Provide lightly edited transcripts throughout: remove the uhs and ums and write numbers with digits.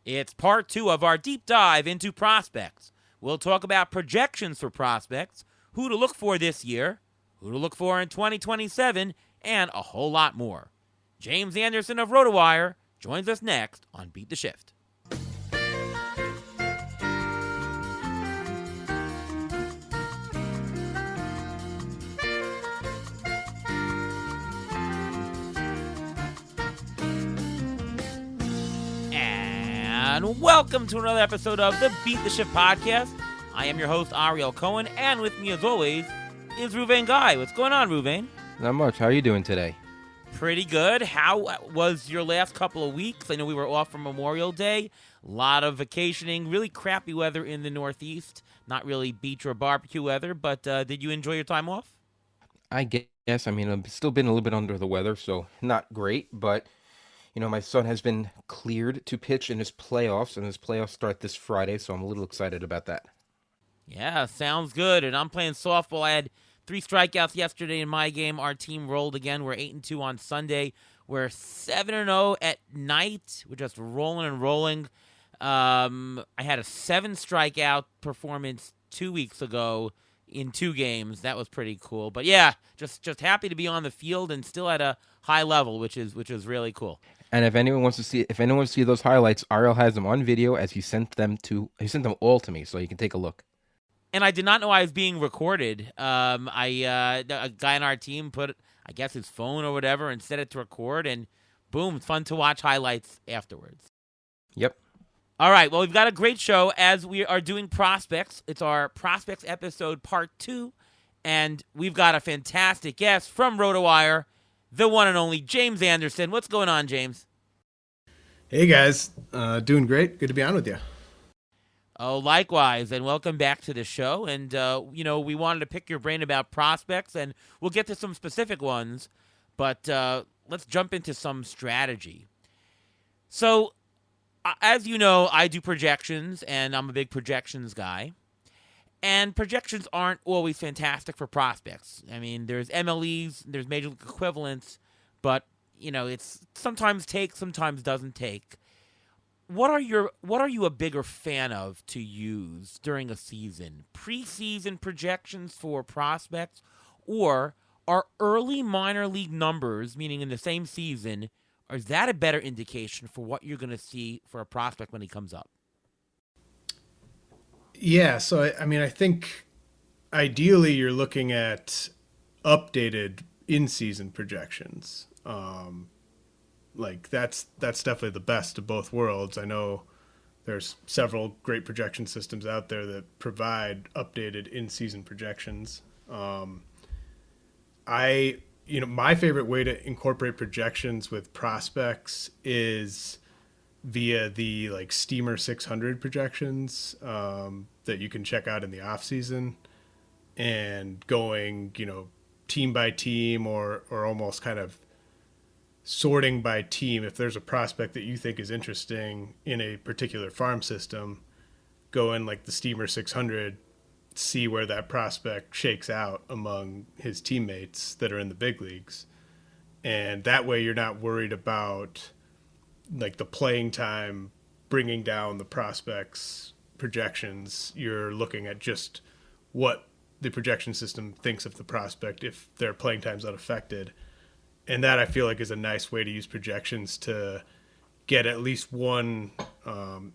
It's part 2 of our deep dive into prospects. We'll talk about projections for prospects, who to look for this year, who to look for in 2027, and a whole lot more. James Anderson of RotoWire joins us next on Beat the Shift. And welcome to another episode of the Beat the Shift podcast. I am your host, Ariel Cohen, and with me as always is Ruvain Guy. What's going on, Ruvain? Not much. How are you doing today? Pretty good. How was your last couple of weeks? I know we were off for Memorial Day. A lot of vacationing, really crappy weather in the Northeast. Not really beach or barbecue weather, but did you enjoy your time off? I guess. I mean, I've still been a little bit under the weather, so not great, but my son has been cleared to pitch in his playoffs, and his playoffs start this Friday, so I'm a little excited about that. Yeah, sounds good. And I'm playing softball. I had 3 strikeouts yesterday in my game. Our team rolled again. We're 8-2 on Sunday. We're 7-0 at night. We're just rolling and rolling. I had a 7 strikeout performance 2 weeks ago in 2 games. That was pretty cool. But yeah, just happy to be on the field and still at a high level, which is really cool. And if anyone wants to see those highlights, Ariel has them on video as he sent them all to me, so you can take a look. And I did not know I was being recorded. A guy on our team put, I guess, his phone or whatever and set it to record, and boom, it's fun to watch highlights afterwards. Yep. All right, well, we've got a great show as we are doing prospects. It's our prospects episode part 2, and we've got a fantastic guest from RotoWire, the one and only James Anderson. What's going on, James? Hey, guys. Doing great. Good to be on with you. Oh, likewise, and welcome back to the show. And, we wanted to pick your brain about prospects, and we'll get to some specific ones, but let's jump into some strategy. So, as you know, I do projections, and I'm a big projections guy. And projections aren't always fantastic for prospects. I mean, there's MLEs, there's major league equivalents, but, it's sometimes takes, sometimes doesn't take. What are you a bigger fan of to use during a season? Preseason projections for prospects, or are early minor league numbers, meaning in the same season, or is that a better indication for what you're going to see for a prospect when he comes up? Yeah, so I think ideally you're looking at updated in-season projections. That's definitely the best of both worlds. I know there's several great projection systems out there that provide updated in-season projections. My favorite way to incorporate projections with prospects is via the Steamer 600 projections that you can check out in the off season, and going team by team or almost kind of sorting by team. If there's a prospect that you think is interesting in a particular farm system, go in the Steamer 600, see where that prospect shakes out among his teammates that are in the big leagues. And that way you're not worried about the playing time bringing down the prospect's projections. You're looking at just what the projection system thinks of the prospect if their playing time's unaffected. And that, I feel like, is a nice way to use projections to get at least one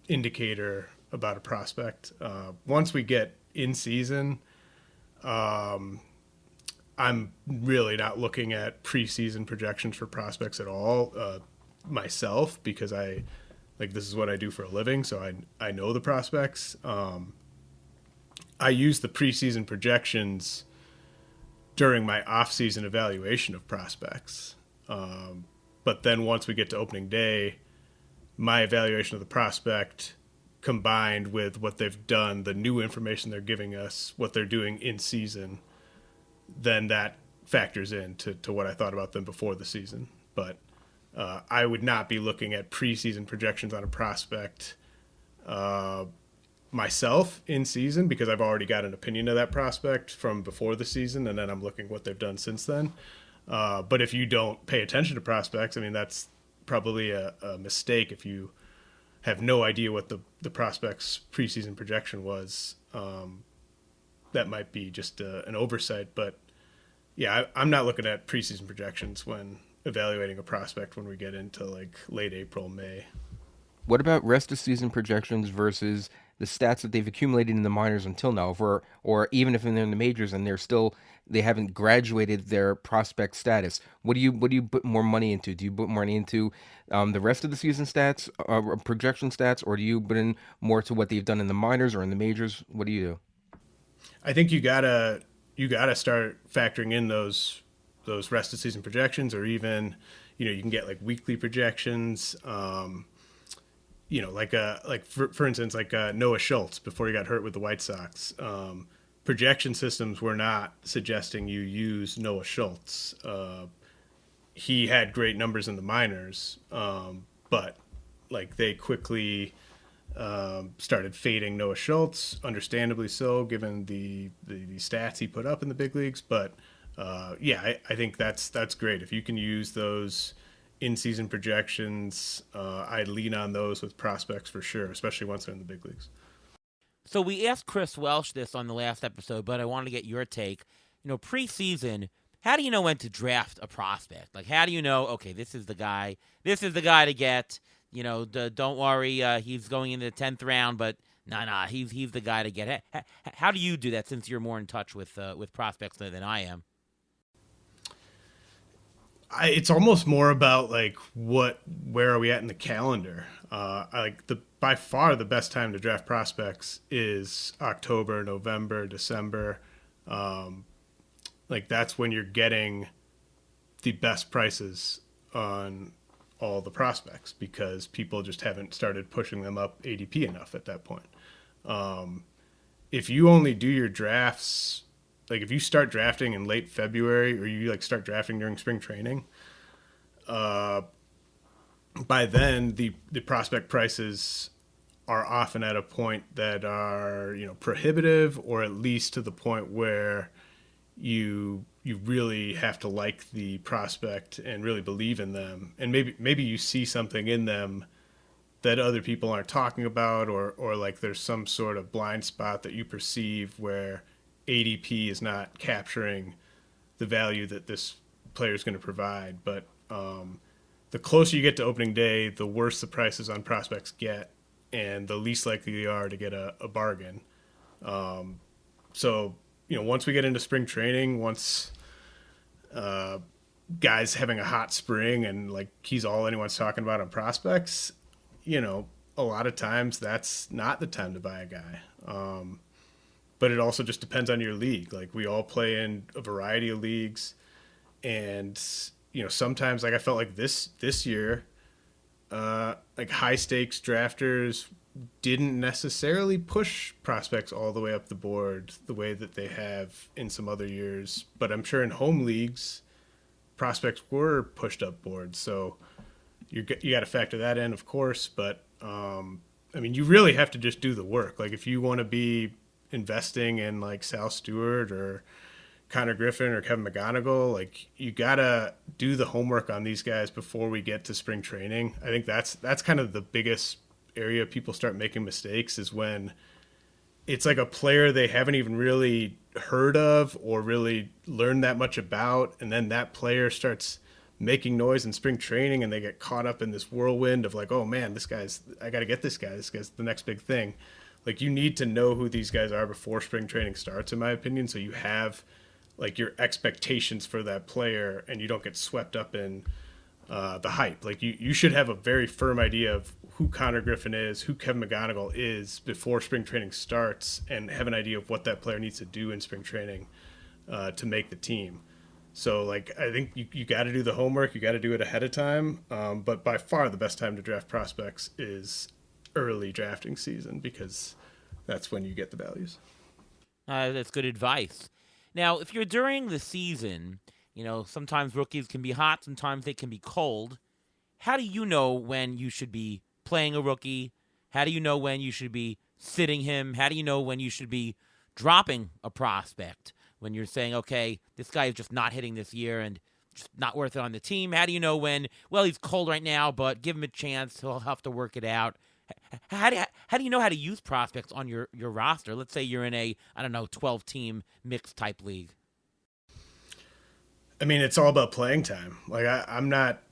indicator about a prospect. Once we get in season, I'm really not looking at preseason projections for prospects at all myself, because this is what I do for a living, so I know the prospects. I use the preseason projections during my off-season evaluation of prospects. But then once we get to opening day, my evaluation of the prospect combined with what they've done, the new information they're giving us, what they're doing in season, then that factors into what I thought about them before the season. But I would not be looking at preseason projections on a prospect myself in season, because I've already got an opinion of that prospect from before the season, and then I'm looking what they've done since then. But if you don't pay attention to prospects, I mean, that's probably a mistake if you have no idea what the prospect's preseason projection was. That might be just an oversight, but yeah, I'm not looking at preseason projections when evaluating a prospect when we get into like late April, May. What about rest of season projections versus the stats that they've accumulated in the minors until now, or even if they're in the majors and they haven't graduated their prospect status? What do you put more money into? Do you put money into the rest of the season stats, projection stats, or do you put in more to what they've done in the minors or in the majors? What do you do? I think you gotta start factoring in those rest of season projections, or even you can get like weekly projections. Like for instance, like Noah Schultz before he got hurt with the White Sox. Projection systems were not suggesting you use Noah Schultz. He had great numbers in the minors, but like they quickly started fading Noah Schultz, understandably so, given the stats he put up in the big leagues. But I think that's great if you can use those in-season projections. I'd lean on those with prospects for sure, especially once they're in the big leagues. So we asked Chris Welsh this on the last episode, but I wanted to get your take. Preseason, how do you know when to draft a prospect? Like, how do you know, okay, this is the guy to get, don't worry, he's going into the 10th round, but nah, he's the guy to get. How do you do that, since you're more in touch with prospects than I am? It's almost more about like where are we at in the calendar? By far the best time to draft prospects is October, November, December. Like that's when you're getting the best prices on all the prospects, because people just haven't started pushing them up ADP enough at that point. If you only do your drafts, like if you start drafting in late February, or you like start drafting during spring training, by then the prospect prices are often at a point that are prohibitive, or at least to the point where you really have to like the prospect and really believe in them, and maybe you see something in them that other people aren't talking about, or like there's some sort of blind spot that you perceive where ADP is not capturing the value that this player is going to provide. But the closer you get to opening day, the worse the prices on prospects get, and the least likely they are to get a bargain. So once we get into spring training, once guys having a hot spring and like he's all anyone's talking about on prospects, a lot of times that's not the time to buy a guy. But it also just depends on your league. Like we all play in a variety of leagues, and sometimes like I felt like this year, like high stakes drafters didn't necessarily push prospects all the way up the board the way that they have in some other years. But I'm sure in home leagues, prospects were pushed up board. So you got to factor that in, of course. But you really have to just do the work. Like if you want to be investing in like Sal Stewart or Connor Griffin or Kevin McGonigal, like you gotta do the homework on these guys before we get to spring training. I think that's kind of the biggest area people start making mistakes, is when it's like a player they haven't even really heard of or really learned that much about, and then that player starts making noise in spring training and they get caught up in this whirlwind of like, oh man, I gotta get this guy's the next big thing. Like you need to know who these guys are before spring training starts, in my opinion, so you have like your expectations for that player and you don't get swept up in the hype. Like you should have a very firm idea of who Connor Griffin is, who Kevin McGonigal is before spring training starts, and have an idea of what that player needs to do in spring training to make the team. So like I think you got to do the homework, you got to do it ahead of time. But by far the best time to draft prospects is early drafting season, because that's when you get the values. That's good advice. Now, if you're during the season, sometimes rookies can be hot, sometimes they can be cold. How do you know when you should be playing a rookie? How do you know when you should be sitting him? How do you know when you should be dropping a prospect? When you're saying, okay, this guy is just not hitting this year and just not worth it on the team. How do you know when, well, he's cold right now, but give him a chance, he'll have to work it out? How do you know how to use prospects on your roster? Let's say you're in a, I don't know, 12-team mixed type league. I mean, it's all about playing time. Like I'm not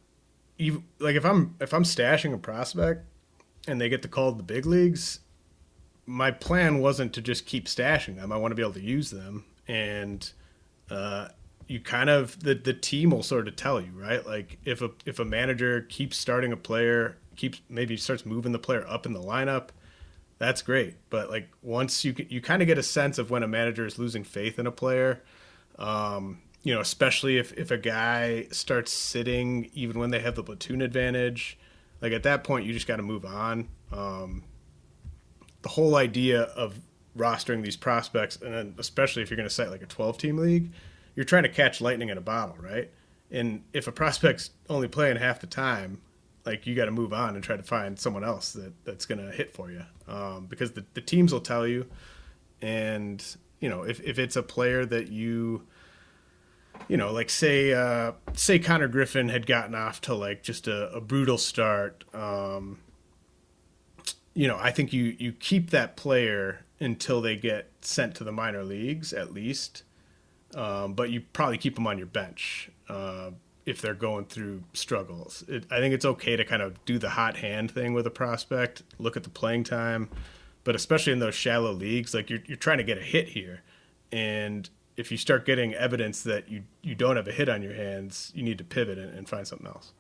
even like if I'm stashing a prospect and they get the call to the big leagues, my plan wasn't to just keep stashing them. I want to be able to use them, and you kind of the team will sort of tell you, right? Like if a manager keeps starting a player, keeps maybe starts moving the player up in the lineup, that's great. But like once you kind of get a sense of when a manager is losing faith in a player. Especially if a guy starts sitting even when they have the platoon advantage, like at that point you just got to move on. The whole idea of rostering these prospects, and then especially if you're going to set like a 12-team league, you're trying to catch lightning in a bottle, right? And if a prospect's only playing half the time, like you got to move on and try to find someone else that's going to hit for you, because the teams will tell you. And if it's a player that like say Connor Griffin had gotten off to like just a brutal start. I think you keep that player until they get sent to the minor leagues at least. But you probably keep them on your bench if they're going through struggles. I think it's okay to kind of do the hot hand thing with a prospect, look at the playing time, but especially in those shallow leagues, like you're trying to get a hit here. And if you start getting evidence that you don't have a hit on your hands, you need to pivot and find something else.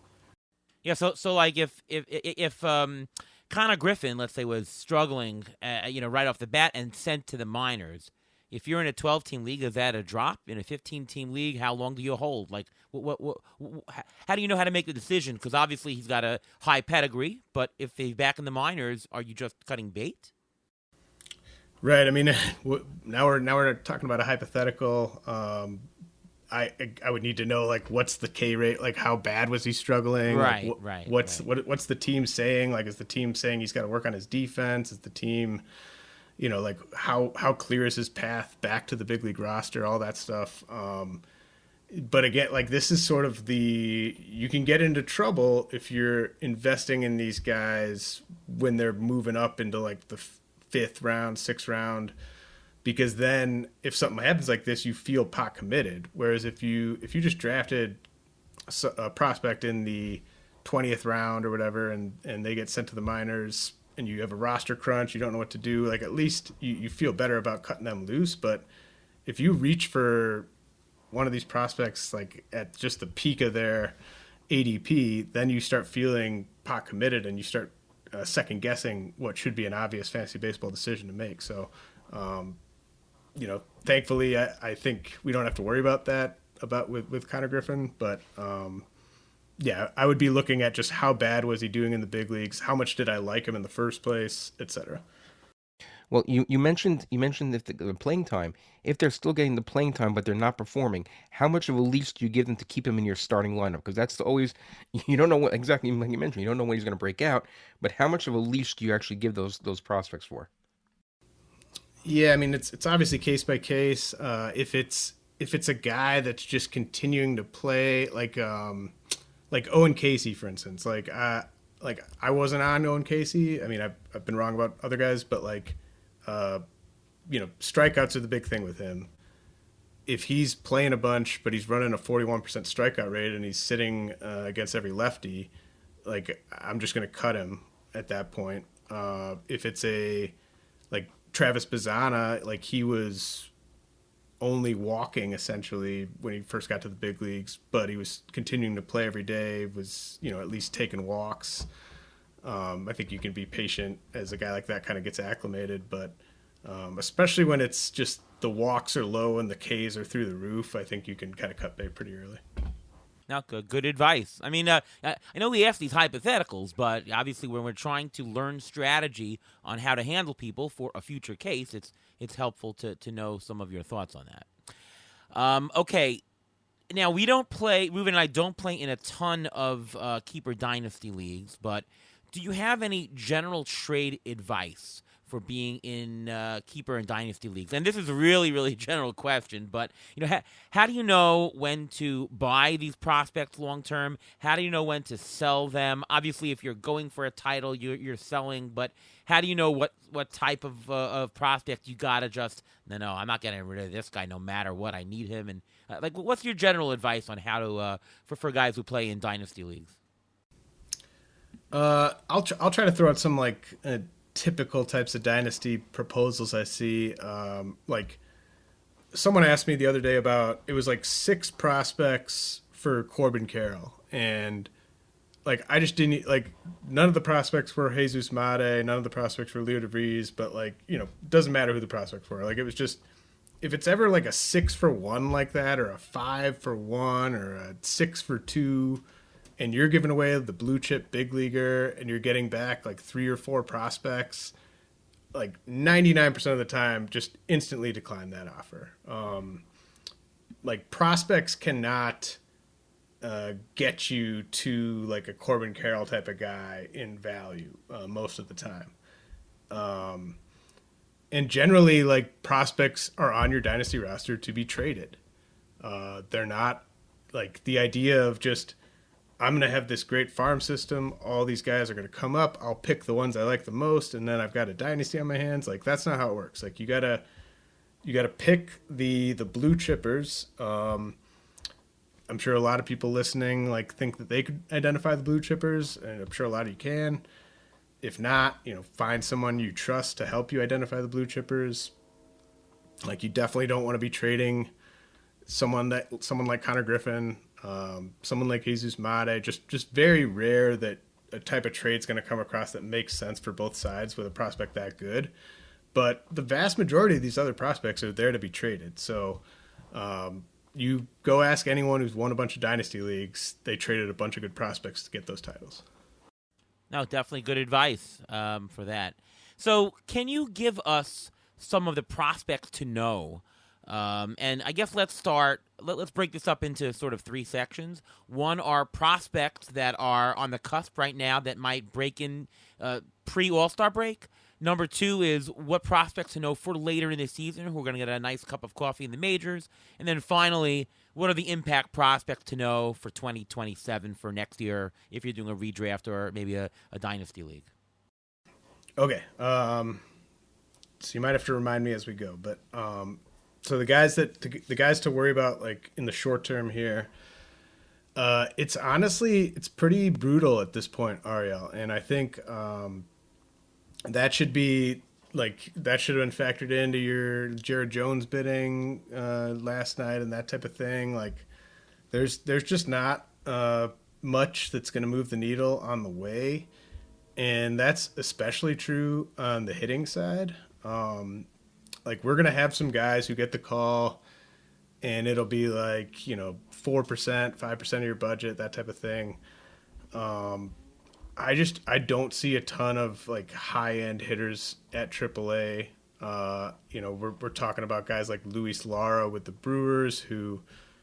Yeah. So like if Connor Griffin, let's say, was struggling, right off the bat and sent to the minors, if you're in a 12-team league, is that a drop? In a 15-team league, how long do you hold? Like, how do you know how to make the decision? Because obviously he's got a high pedigree, but if he's back in the minors, are you just cutting bait? Right. I mean, now we're talking about a hypothetical. I would need to know like what's the K rate, like how bad was he struggling? Right. Like, Right. What's the team saying? Like, is the team saying he's got to work on his defense? Is the team, like how clear is his path back to the big league roster? All that stuff. But again, like this is sort of you can get into trouble if you're investing in these guys when they're moving up into like the 5th round, 6th round, because then if something happens like this, you feel pot committed. Whereas if you just drafted a prospect in the 20th round or whatever, and they get sent to the minors, and you have a roster crunch, you don't know what to do, like at least you feel better about cutting them loose. But if you reach for one of these prospects like at just the peak of their ADP, then you start feeling pot committed and you start second guessing what should be an obvious fantasy baseball decision to make. So, thankfully, I think we don't have to worry about that with Connor Griffin. But I would be looking at just how bad was he doing in the big leagues, how much did I like him in the first place, etc. Well, you mentioned if the playing time, if they're still getting the playing time but they're not performing, how much of a leash do you give them to keep him in your starting lineup? Because that's always, you don't know what exactly, like you mentioned, you don't know when he's going to break out, but how much of a leash do you actually give those prospects for? Yeah, I mean it's obviously case by case. If it's a guy that's just continuing to play, like Owen Casey, for instance, like I wasn't on Owen Casey. I mean I've been wrong about other guys, but strikeouts are the big thing with him. If he's playing a bunch, but he's running a 41% strikeout rate and he's sitting against every lefty, like I'm just going to cut him at that point. If it's like Travis Bazzana, like he was only walking essentially when he first got to the big leagues, but he was continuing to play every day, was, at least taking walks. I think you can be patient as a guy like that kind of gets acclimated, but especially when it's just the walks are low and the Ks are through the roof, I think you can kind of cut bait pretty early. Now, good advice. I mean, I know we ask these hypotheticals, but obviously when we're trying to learn strategy on how to handle people for a future case, it's helpful to know some of your thoughts on that. Okay. Now, Ruben and I don't play in a ton of Keeper Dynasty leagues, but do you have any general trade advice for being in keeper and dynasty leagues? And this is a really, really general question, but how do you know when to buy these prospects long term? How do you know when to sell them? Obviously, if you're going for a title, you're selling, but how do you know what type of prospect you gotta just no, I'm not getting rid of this guy no matter what. I need him, and what's your general advice on how to for guys who play in dynasty leagues? I'll try to throw out some typical types of dynasty proposals I see. Like someone asked me the other day about, it was like 6 prospects for Corbin Carroll, and I just didn't none of the prospects were Jesus Mate, none of the prospects were Leo DeVries, but doesn't matter who the prospects were. It was just, if it's ever a 6 for 1 like that, or a 5 for 1, or a 6 for 2, and you're giving away the blue chip big leaguer, and you're getting back 3 or 4 prospects, 99% of the time, just instantly decline that offer. Prospects cannot get you to a Corbin Carroll type of guy in value most of the time. And generally, prospects are on your dynasty roster to be traded. They're not the idea of just, I'm going to have this great farm system, all these guys are going to come up, I'll pick the ones I like the most, and then I've got a dynasty on my hands. That's not how it works. You gotta pick the blue chippers. I'm sure a lot of people listening think that they could identify the blue chippers, and I'm sure a lot of you can. If not, find someone you trust to help you identify the blue chippers. You definitely don't want to be trading someone like Connor Griffin, someone like Jesus Mate. Just very rare that a type of trade is going to come across that makes sense for both sides with a prospect that good. But the vast majority of these other prospects are there to be traded. So you go ask anyone who's won a bunch of dynasty leagues, they traded a bunch of good prospects to get those titles. No, definitely good advice for that. So can you give us some of the prospects to know? And I guess let's start. Let's break this up into sort of 3 sections. One are prospects that are on the cusp right now that might break in pre-All-Star break. Number 2 is what prospects to know for later in the season who are going to get a nice cup of coffee in the majors. And then finally, what are the impact prospects to know for 2027 for next year if you're doing a redraft or maybe a dynasty league? Okay. So you might have to remind me as we go, but so the guys to worry about in the short term here, it's pretty brutal at this point, Ariel, and I think that should be that should have been factored into your Jared Jones bidding last night and that type of thing. There's just not much that's going to move the needle on the way, and that's especially true on the hitting side. We're going to have some guys who get the call, and it'll be 4%, 5% of your budget, that type of thing. I don't see a ton of high end hitters at AAA. We're talking about guys like Luis Lara with the Brewers, who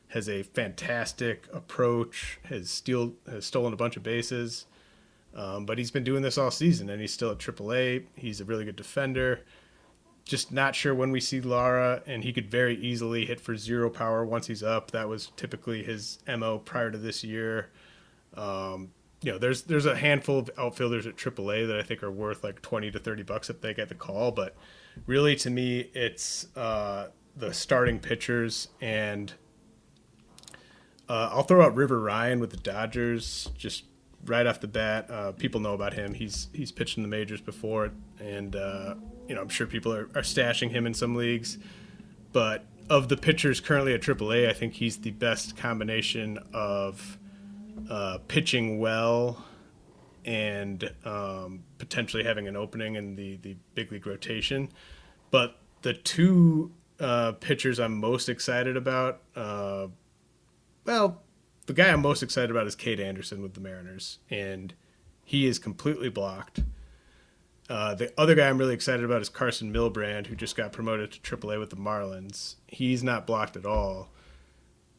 has a fantastic approach, has stolen a bunch of bases, but he's been doing this all season, and he's still at AAA. He's a really good defender. Just not sure when we see Lara, and he could very easily hit for 0 power once he's up. That was typically his MO prior to this year. There's a handful of outfielders at AAA that I think are worth $20 to $30 if they get the call. But really, to me, it's the starting pitchers, and I'll throw out River Ryan with the Dodgers just right off the bat. People know about him. He's pitched in the majors before, and I'm sure people are stashing him in some leagues. But of the pitchers currently at AAA, I think he's the best combination of pitching well and potentially having an opening in the big league rotation. But the 2 pitchers I'm most excited about, the guy I'm most excited about is Cade Anderson with the Mariners, and he is completely blocked. The other guy I'm really excited about is Carson Milbrand, who just got promoted to AAA with the Marlins. He's not blocked at all.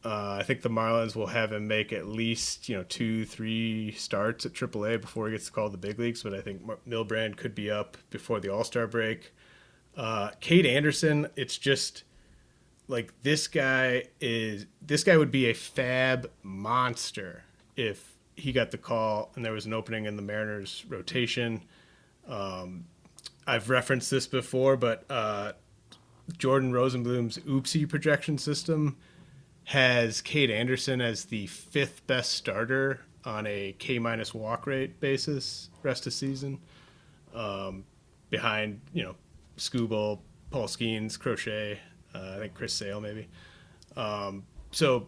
I think the Marlins will have him make at least 2-3 starts at AAA before he gets called the big leagues. But I think Milbrand could be up before the All-Star break. Cade Anderson, it's just like this guy would be a fab monster if he got the call and there was an opening in the Mariners rotation. I've referenced this before, but Jordan Rosenblum's Oopsie projection system has Cade Anderson as the 5th best starter on a K- walk rate basis rest of season, behind Skubal, Paul Skeens, Crochet, I think Chris Sale maybe. So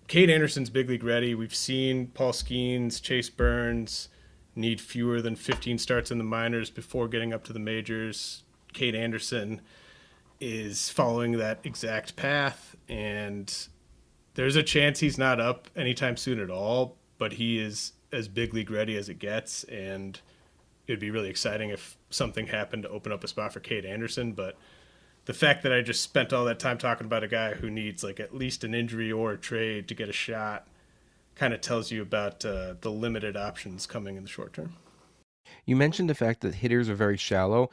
Cade Anderson's big league ready. We've seen Paul Skeens, Chase Burns need fewer than 15 starts in the minors before getting up to the majors. Cade Anderson is following that exact path, and there's a chance he's not up anytime soon at all, but he is as big league ready as it gets, and it'd be really exciting if something happened to open up a spot for Cade Anderson. But the fact that I just spent all that time talking about a guy who needs like at least an injury or a trade to get a shot kind of tells you about the limited options coming in the short term. You mentioned the fact that hitters are very shallow.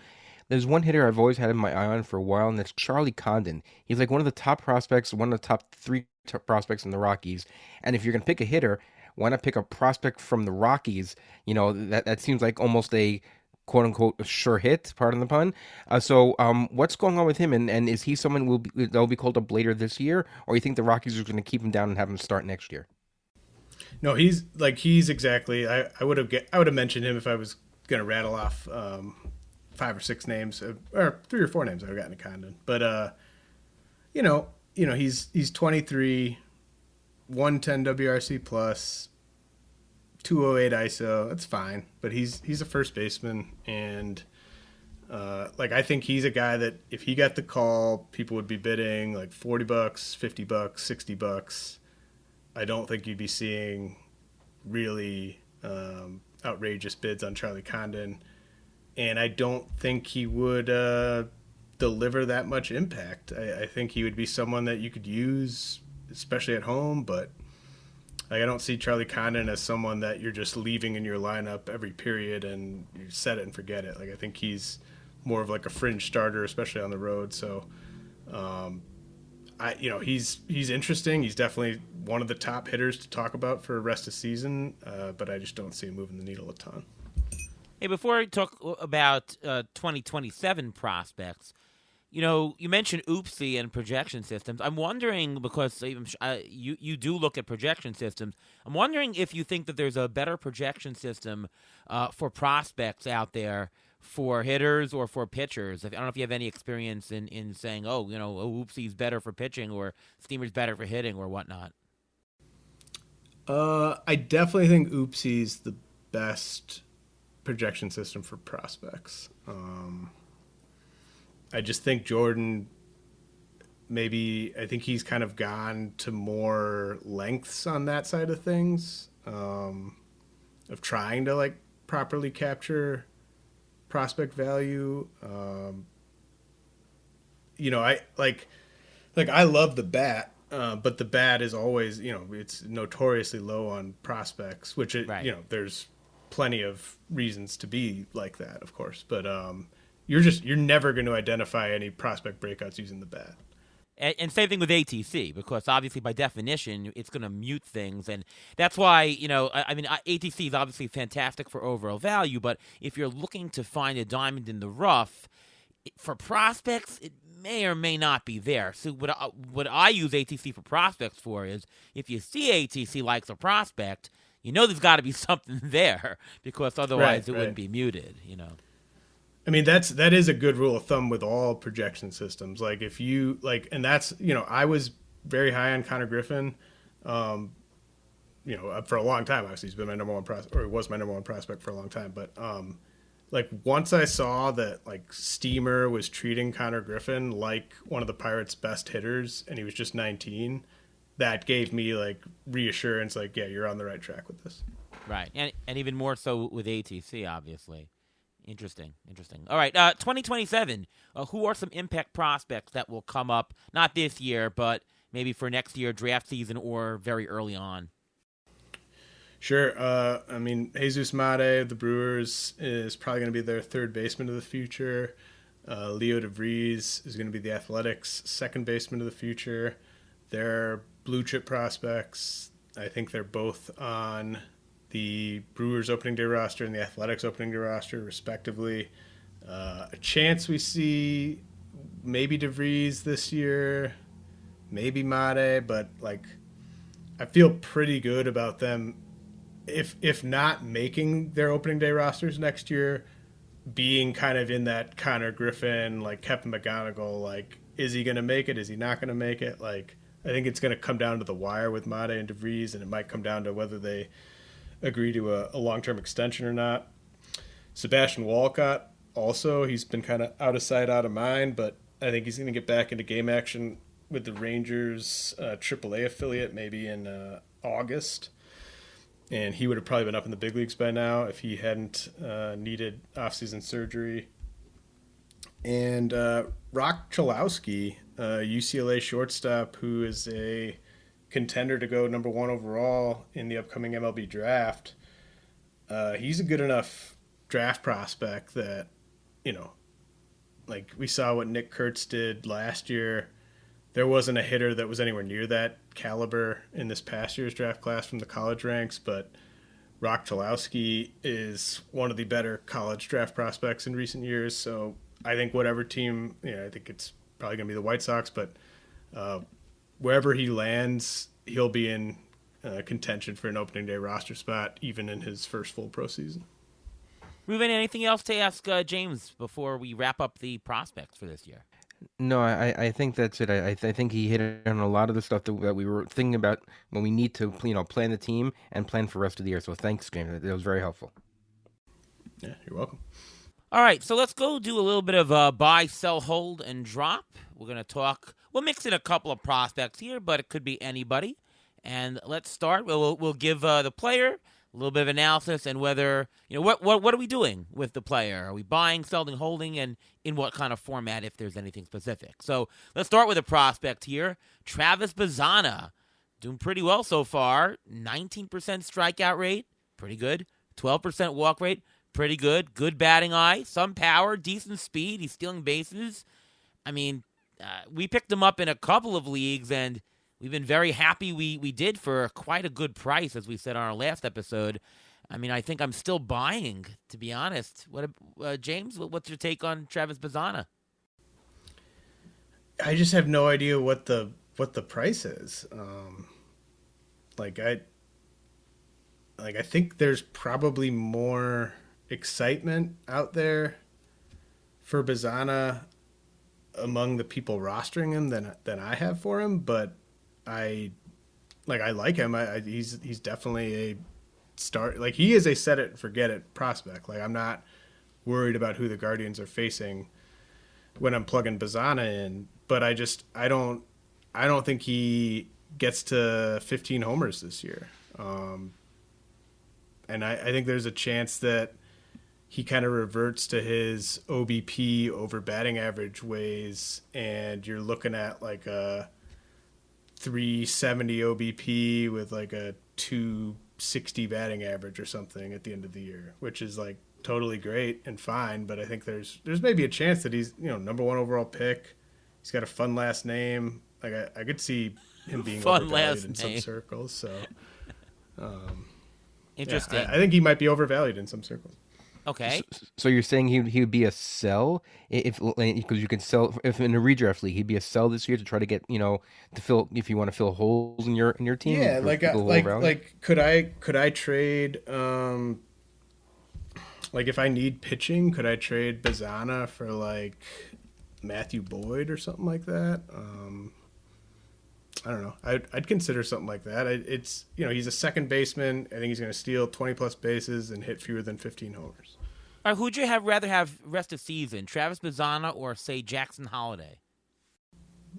There's one hitter I've always had my eye on for a while, and that's Charlie Condon. He's like one of the top prospects, one of the top 3 prospects in the Rockies. And if you're going to pick a hitter, why not pick a prospect from the Rockies? That seems like almost a quote unquote a sure hit, pardon the pun. What's going on with him? And is he someone that'll be called up later this year? Or you think the Rockies are going to keep him down and have him start next year? No, he's exactly. I would have mentioned him if I was going to rattle off 5 or 6 names, or 3 or 4 names I've gotten to Condon. But he's 23, 110 WRC plus, 208 ISO. That's fine, but he's a first baseman, and I think he's a guy that if he got the call, people would be bidding like $40, $50, $60. I don't think you'd be seeing really outrageous bids on Charlie Condon, and I don't think he would deliver that much impact. I think he would be someone that you could use, especially at home, but I don't see Charlie Condon as someone that you're just leaving in your lineup every period and you set it and forget it. I think he's more of like a fringe starter, especially on the road. So, he's interesting. He's definitely one of the top hitters to talk about for the rest of the season, but I just don't see him moving the needle a ton. Hey, before we talk about 2027 prospects, you mentioned Oopsie and projection systems. I'm wondering, because you do look at projection systems, I'm wondering if you think that there's a better projection system for prospects out there for hitters or for pitchers. I don't know if you have any experience in saying, Oopsie's better for pitching or Steamer's better for hitting or whatnot. I definitely think Oopsie's the best projection system for prospects. I just think Jordan, I think he's kind of gone to more lengths on that side of things, of trying to properly capture prospect value. I love the bat, but the bat is always, it's notoriously low on prospects, which right. There's plenty of reasons to be like that, of course, but you're never going to identify any prospect breakouts using the bat. And same thing with ATC, because obviously by definition it's going to mute things, and that's why ATC is obviously fantastic for overall value, but if you're looking to find a diamond in the rough for prospects, it may or may not be there. So what I use ATC for prospects for is if you see ATC likes a prospect, there's got to be something there, because otherwise it wouldn't be muted. I mean, that is a good rule of thumb with all projection systems. If you and that's I was very high on Connor Griffin, for a long time. Obviously, he's been my number one prospect, or he was my number one prospect for a long time. But once I saw that Steamer was treating Connor Griffin like one of the Pirates' best hitters, and he was just 19, that gave me reassurance. Yeah, you're on the right track with this. Right, and even more so with ATC, obviously. Interesting. All right, 2027. Who are some impact prospects that will come up, not this year, but maybe for next year draft season or very early on? Sure. I mean, Jesus Mate of the Brewers is probably going to be their third baseman of the future. Leo DeVries is going to be the Athletics' second baseman of the future. They're blue chip prospects. I think they're both on the Brewers opening day roster and the Athletics opening day roster, respectively. A chance we see maybe DeVries this year, maybe Mate, but like I feel pretty good about them. If not making their opening day rosters next year, being kind of in that Connor Griffin, like Kevin McGonigal, like is he going to make it? Is he not going to make it? Like I think it's going to come down to the wire with Mate and DeVries, and it might come down to whether they agree to a long-term extension or not. Sebastian Walcott also, he's been kind of out of sight, out of mind, but I think he's going to get back into game action with the Rangers AAA affiliate maybe in August. And he would have probably been up in the big leagues by now if he hadn't needed offseason surgery. And Rock Chalowski, UCLA shortstop, who is a contender to go number 1 overall in the upcoming MLB draft. He's a good enough draft prospect that, like we saw what Nick Kurtz did last year. There wasn't a hitter that was anywhere near that caliber in this past year's draft class from the college ranks, but Rock Chalowski is one of the better college draft prospects in recent years. So I think whatever team, I think it's probably going to be the White Sox, but wherever he lands, he'll be in contention for an opening day roster spot, even in his first full pro season. Ruben, anything else to ask James before we wrap up the prospects for this year? No, I think that's it. I think he hit on a lot of the stuff that we were thinking about when we need to, plan the team and plan for the rest of the year. So thanks, James. That was very helpful. Yeah, you're welcome. All right, so let's go do a little bit of buy, sell, hold, and drop. We're going to talk. We'll mix in a couple of prospects here, but it could be anybody. And let's start. We'll give the player a little bit of analysis and whether, what are we doing with the player? Are we buying, selling, holding, and in what kind of format if there's anything specific? So let's start with a prospect here. Travis Bazzana, doing pretty well so far. 19% strikeout rate, pretty good. 12% walk rate, pretty good. Good batting eye, some power, decent speed. He's stealing bases. I mean, we picked him up in a couple of leagues, and we've been very happy we did for quite a good price, as we said on our last episode. I mean, I think I'm still buying, to be honest. What, James, what's your take on Travis Bazzana? I just have no idea what the price is. I think there's probably more excitement out there for Bazzana among the people rostering him than I have for him, but I like him. He's definitely a start. Like he is a set it and forget it prospect. Like I'm not worried about who the Guardians are facing when I'm plugging Bazzana in. But I don't think he gets to 15 homers this year. And I think there's a chance that he kind of reverts to his OBP over batting average ways, and you're looking at like a 370 OBP with like a 260 batting average or something at the end of the year, which is like totally great and fine. But I think there's maybe a chance that he's, number 1 overall pick. He's got a fun last name. Like I could see him being Fun overvalued in last some name. circles. So Interesting. Yeah, I think he might be overvalued in some circles. Okay. So you're saying he would be a sell because you can sell if in a redraft league he'd be a sell this year to try to get to fill if you want to fill holes in your team. Yeah, could I trade like if I need pitching, could I trade Bazzana for like Matthew Boyd or something like that? I don't know. I'd consider something like that. It's he's a second baseman. I think he's going to steal 20 plus bases and hit fewer than 15 homers. All right, who'd you rather have rest of season, Travis Bazzana or say Jackson Holiday?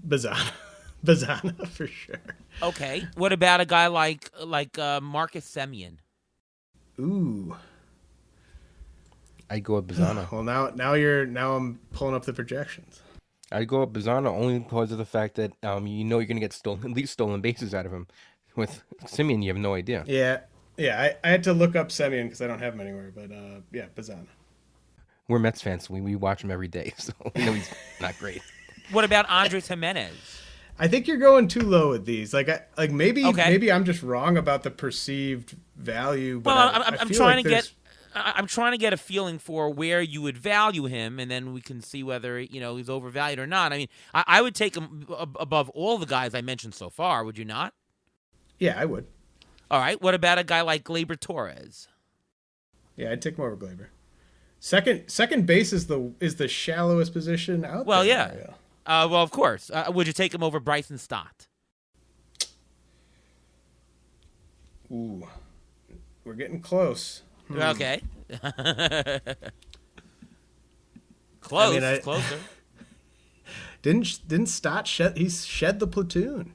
Bazzana for sure. Okay. What about a guy like Marcus Semien? Ooh. I'd go with Bazzana. Well, now I'm pulling up the projections. I'd go up Bazana only because of the fact that you know you're going to get at least stolen bases out of him. With Simeon, you have no idea. Yeah, yeah. I had to look up Semyon because I don't have him anywhere. But yeah, Bazana. We're Mets fans, so we watch him every day, so we know he's not great. What about Andres Jimenez? I think you're going too low with these. Maybe Okay. maybe I'm just wrong about the perceived value. But Well, I I'm feel trying like to there's- get. I'm trying to get a feeling for where you would value him, and then we can see whether he's overvalued or not. I mean, I would take him above all the guys I mentioned so far. Would you not? Yeah, I would. All right. What about a guy like Gleyber Torres? Yeah, I'd take him over Glaber. Second base is the shallowest position out Well, there. yeah. Mario. Well, of course. Would you take him over Bryson Stott? Ooh, we're getting close. Okay. Close. I mean, Closer. Didn't Stott shed? He's shed the platoon.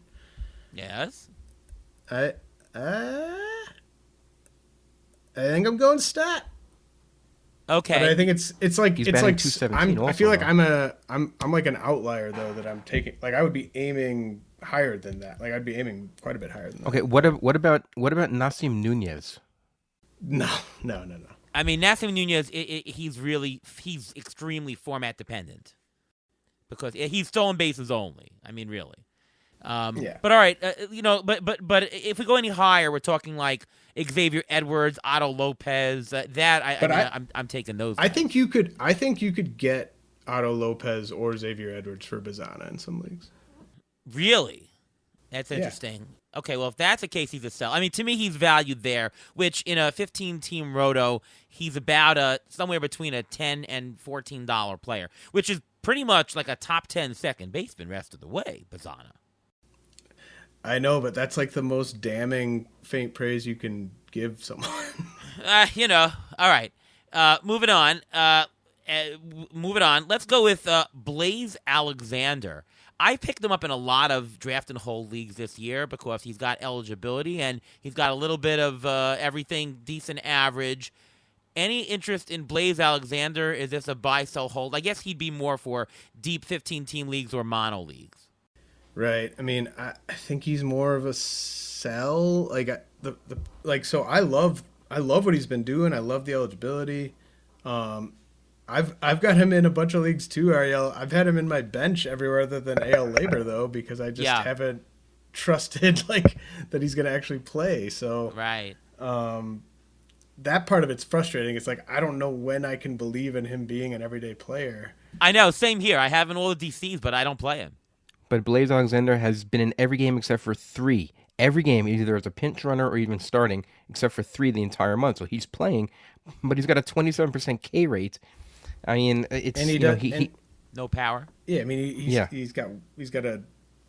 Yes. I think I'm going Stott. Okay. But I think it's like He's it's batting like 217 I feel also, like I'm like an outlier though that I'm taking. Like I would be aiming higher than that. Like I'd be aiming quite a bit higher than that. Okay, what about Nasim Nunez? No. I mean, Nasim Nunez, he's extremely format dependent because he's stolen bases only. I mean, really. Yeah. But all right, but if we go any higher, we're talking like Xavier Edwards, Otto Lopez. I'm taking those. I guys. think you could get Otto Lopez or Xavier Edwards for Bazana in some leagues. Really, that's Yeah. interesting. Okay, well, if that's the case, he's a sell. I mean, to me, he's valued there, which in a 15-team roto, he's about somewhere between a $10 and $14 player, which is pretty much like a top 10 second baseman rest of the way, Bazana. I know, but that's like the most damning faint praise you can give someone. All right. Moving on. Moving on. Let's go with Blaze Alexander. I picked him up in a lot of draft and hold leagues this year because he's got eligibility and he's got a little bit of everything decent average. Any interest in Blaze Alexander? Is this a buy, sell, hold? I guess he'd be more for deep 15-team leagues or mono leagues. Right. I mean, I think he's more of a sell. So I love what he's been doing. I love the eligibility. I've got him in a bunch of leagues too, Ariel. I've had him in my bench everywhere other than AL Labor though, because I just haven't trusted that he's going to actually play. So Right. that part of it's frustrating. It's like I don't know when I can believe in him being an everyday player. I know. Same here. I have him all the DCs, but I don't play him. But Blaze Alexander has been in every game except for 3. Every game, either as a pinch runner or even starting, except for 3 the entire month. So he's playing, but he's got a 27% K rate. I mean, it's And No power. yeah, I mean he's got a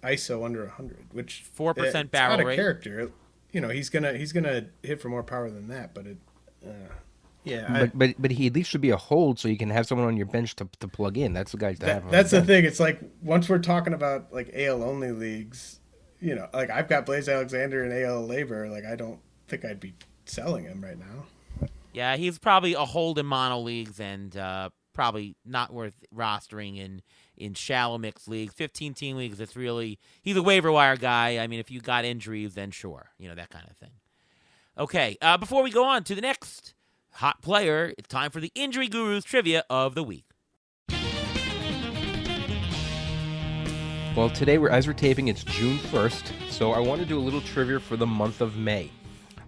ISO under 100, which 4% barrel out of rate. character. He's gonna hit for more power than that, but yeah. But he at least should be a hold, so you can have someone on your bench to plug in. That's the guy to have. That's the thing. It's like once we're talking about like AL only leagues, like I've got Blaze Alexander in AL Labor. Like I don't think I'd be selling him right now. Yeah, he's probably a hold in mono leagues and probably not worth rostering in shallow mixed leagues. 15-team leagues, he's a waiver wire guy. I mean, if you got injuries, then sure, that kind of thing. Okay, before we go on to the next hot player, it's time for the Injury Gurus trivia of the week. Well, today, as we're taping, it's June 1st, so I want to do a little trivia for the month of May.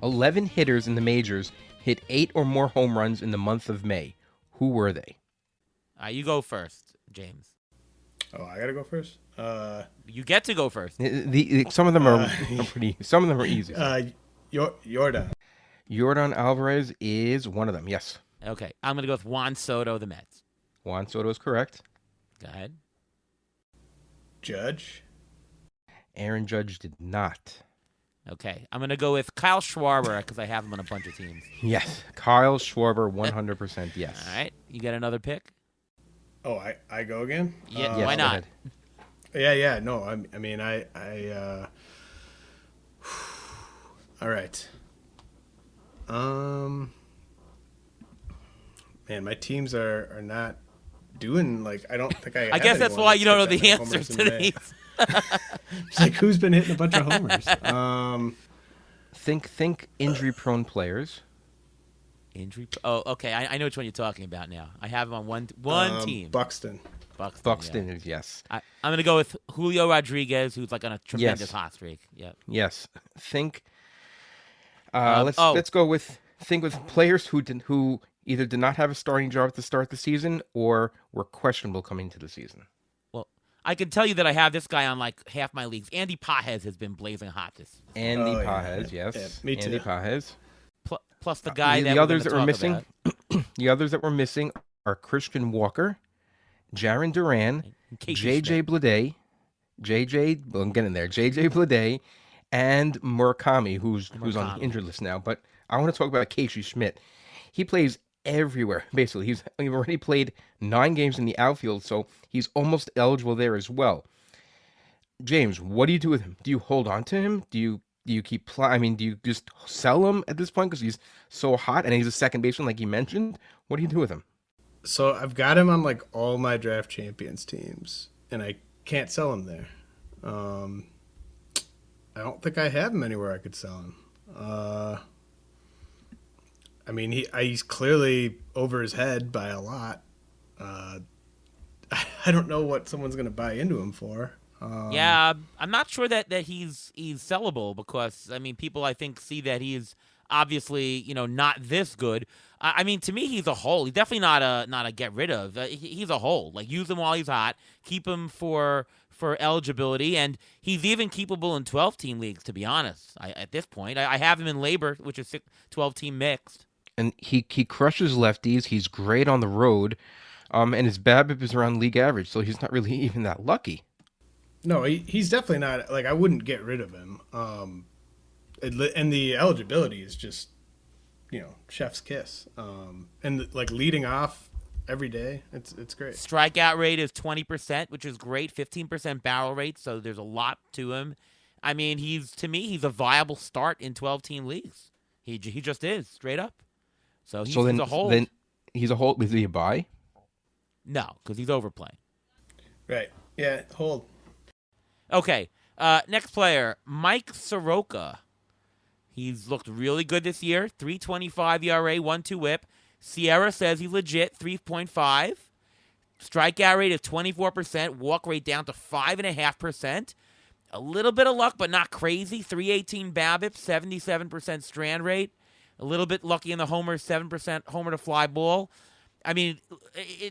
11 hitters in the majors hit 8 or more home runs in the month of May. Who were they? You go first, James. Oh, I gotta go first. You get to go first. Some of them are pretty. Some of them are easy. Yordan. Yordan Alvarez is one of them. Yes. Okay, I'm going to go with Juan Soto, the Mets. Juan Soto is correct. Go ahead. Judge. Aaron Judge did not. Okay, I'm going to go with Kyle Schwarber because I have him on a bunch of teams. Yes. Kyle Schwarber, 100% yes. All right, you got another pick? Oh, I go again. Yeah, Yes, why go not? ahead. Yeah. No, I mean all right. Man, my teams are not doing, like, I don't think I I guess that's anyone why you don't know hit the that many answers homers to in May. these. It's like, who's been hitting a bunch of homers? Think injury-prone players. Injury. Oh, okay. I know which one you're talking about now. I have him on one team. Buxton. Buxton Yeah. is yes. I'm going to go with Julio Rodriguez, who's like on a tremendous hot streak. Yeah. Yes. Think. Um, Let's go with players who either did not have a starting job at the start of the season or were questionable coming into the season. Well, I can tell you that I have this guy on like half my leagues. Andy Pajes has been blazing hot this. Andy Oh, Pajes, yeah. yes. Yeah, me too. Andy Pajes. Plus the guy The that others that we're were gonna talk missing. about. The others that were missing are Christian Walker, Jaron Duran, And Casey JJ Bleday, well, I'm getting there. JJ Bleday, and Murakami, who's on the Murakami. injured list now. But I want to talk about Casey Schmidt. He plays everywhere, basically. He's already played 9 games in the outfield, so he's almost eligible there as well. James, what do you do with him? Do you hold on to him? Do you keep do you just sell him at this point because he's so hot and he's a second baseman like you mentioned? What do you do with him? So I've got him on like all my draft champions teams, and I can't sell him there. I don't think I have him anywhere I could sell him. I mean, he's clearly over his head by a lot. I don't know what someone's going to buy into him for. Yeah, I'm not sure that he's sellable because I mean people I think see that he's obviously not this good. I mean to me he's a hole. He's definitely not a get rid of. He's a hole. Like use him while he's hot, keep him for eligibility, and he's even keepable in 12-team leagues. To be honest, at this point I have him in labor, which is 12-team mixed. And he crushes lefties. He's great on the road, and his BABIP is around league average, so he's not really even that lucky. No, he's definitely not. Like I wouldn't get rid of him. And the eligibility is just, chef's kiss. And like leading off every day, it's great. Strikeout rate is 20%, which is great. 15% barrel rate, so there's a lot to him. I mean, he's a viable start in 12-team leagues. He just is straight up. So he's a hold. Then he's a hold. Is he a buy? No, because he's overplaying. Right. Yeah. Hold. Okay, next player, Mike Soroka. He's looked really good this year. 3.25 ERA, 1.2 WHIP. Sierra says he's legit, 3.5. Strikeout rate of 24%. Walk rate down to 5.5%. A little bit of luck, but not crazy. 3.18 BABIP, 77% strand rate. A little bit lucky in the homer, 7% homer to fly ball. I mean,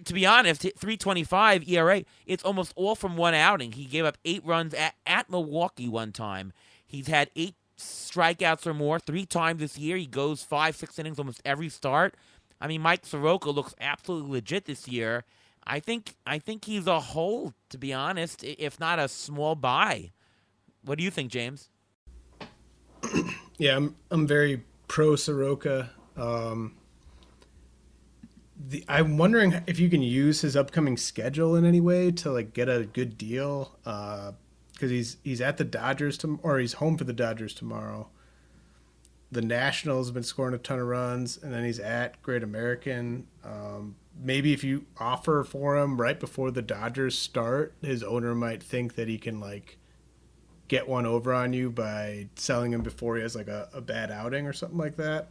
to be honest, 3.25 ERA, it's almost all from one outing. He gave up 8 runs at Milwaukee one time. He's had 8 strikeouts or more 3 times this year. He goes 5-6 innings almost every start. I mean, Mike Soroka looks absolutely legit this year. I think he's a hold, to be honest, if not a small buy. What do you think, James? Yeah, I'm very pro Soroka. I'm wondering if you can use his upcoming schedule in any way to like get a good deal, because he's at the Dodgers or he's home for the Dodgers tomorrow. The Nationals have been scoring a ton of runs, and then he's at Great American. Maybe if you offer for him right before the Dodgers start, his owner might think that he can like get one over on you by selling him before he has like a bad outing or something like that.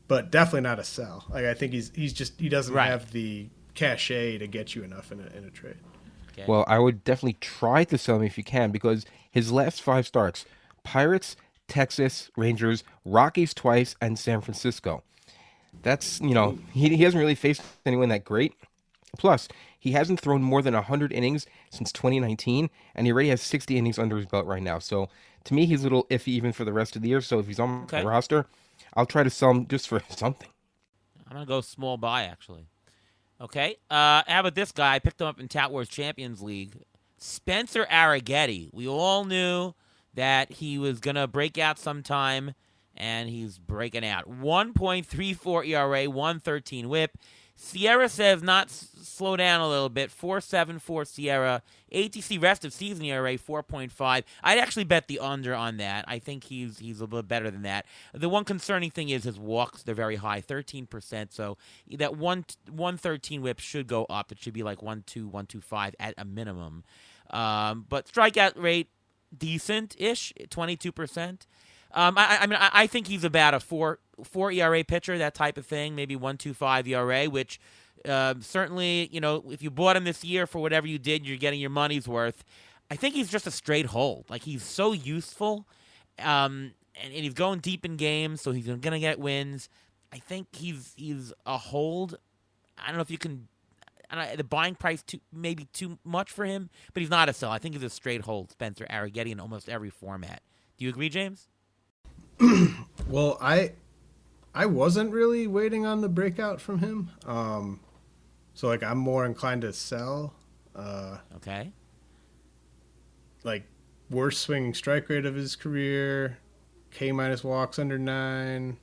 But definitely not a sell. Like I think he doesn't have the cachet to get you enough in a trade. Okay. Well, I would definitely try to sell him if you can, because his last 5 starts: Pirates, Texas, Rangers, Rockies twice, and San Francisco. That's, he hasn't really faced anyone that great. Plus, he hasn't thrown more than 100 innings since 2019, and he already has 60 innings under his belt right now. So, to me, he's a little iffy even for the rest of the year. So, if he's on my roster, I'll try to sell him just for something. I'm going to go small buy, actually. Okay. How about this guy? I picked him up in Tout Wars Champions League. Spencer Arrighetti. We all knew that he was going to break out sometime, and he's breaking out. 1.34 ERA, 1.13 WHIP, Sierra says not slow down a little bit. 4.74 Sierra. ATC rest of season ERA 4.5. I'd actually bet the under on that. I think he's a little better than that. The one concerning thing is his walks. They're very high, 13%. So that 113 whip should go up. It should be like 1.2, 1.25 at a minimum. But strikeout rate decent-ish, 22%. I think he's about a 4 ERA pitcher, that type of thing, maybe 1.25 ERA, which certainly, if you bought him this year for whatever you did, you're getting your money's worth. I think he's just a straight hold. Like, he's so useful, and he's going deep in games, so he's going to get wins. I think he's a hold. I don't know if you can. The buying price maybe too much for him, but he's not a sell. I think he's a straight hold, Spencer Arrighetti, in almost every format. Do you agree, James? Well, I wasn't really waiting on the breakout from him. So like I'm more inclined to sell. Okay. Like worst swinging strike rate of his career, K minus walks under 9,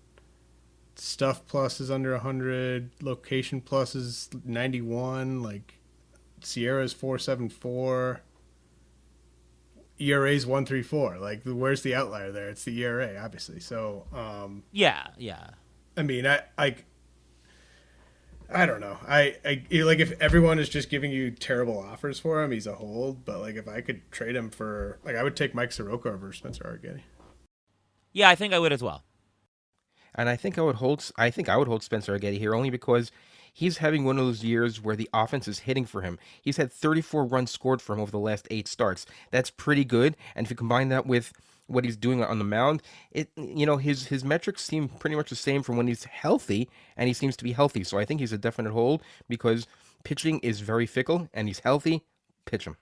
stuff plus is under 100, location plus is 91. Like Sierra's 4.74. ERA's 1.34. Like, where's the outlier there? It's the ERA, obviously. So, yeah. I mean, I don't know. I like if everyone is just giving you terrible offers for him, he's a hold. But like, if I could trade him for, like, I would take Mike Soroka over Spencer Arrighetti. Yeah, I think I would as well. And I think I would hold Spencer Arrighetti here only because he's having one of those years where the offense is hitting for him. He's had 34 runs scored for him over the last 8 starts. That's pretty good. And if you combine that with what he's doing on the mound, his metrics seem pretty much the same from when he's healthy, and he seems to be healthy. So I think he's a definite hold because pitching is very fickle, and he's healthy. Pitch him.